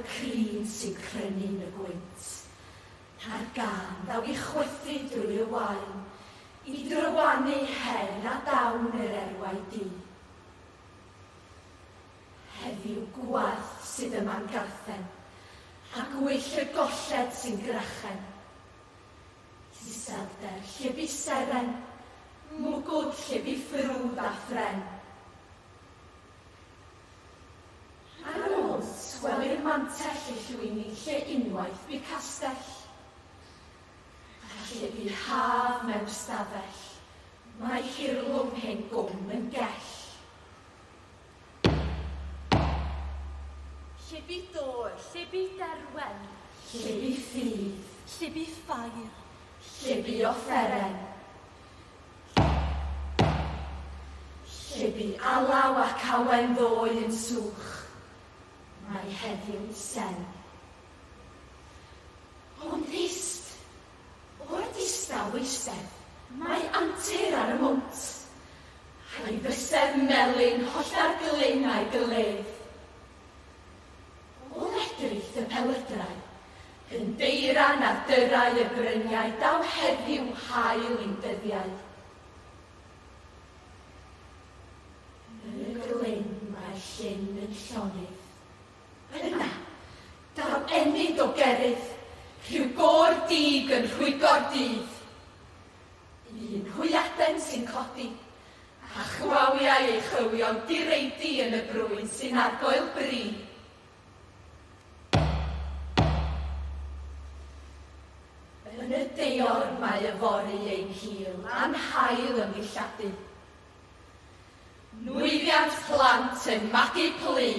crin sy'n crynu'n y gwynt. A'r gan ddaw i chwythu drwy y wain, i drywanu her a dawn yr erwau di. Heddiw gwaith sydd yma'n garthen, a gwyll y golled sy'n grachen. Iselder llebu seren, mwgwd llebu ffrwd a ffren. Ar ôl sgwelir mantell y llwyni lle unwaith bu castell. A llebu haf mewn stafell, mae hirlwm hen gwm yn gell. Llebu dôr, llebu derwen, Llebu ffydd, llebu ffair, llebu offeren. Llebu alaw ac awen ddoe yn swch, mae heddiw'n sen. Ond ist, o'r distaw eistedd, mae antur ar y mwnt. A'i fysedd melyn holl ar glyn a'i gyledd. O ledrith y pelydrau, yn deiran ar dyrau y bryniau, daw heddiw hael i'n dyddiau. Yn y glyn mae'r llyn yn llonydd. Yna, daw enid o gerydd, rhyw gôr dig yn rhwygo'r dydd. Un hwyaden sy'n codi, a chwawiau ei chywio'n direidi yn y brwyn sy'n argoel bri. Yn y deor mae y fori ein hil, a'n hael yn ddilladu. Nwyddiant plant yn magu plu,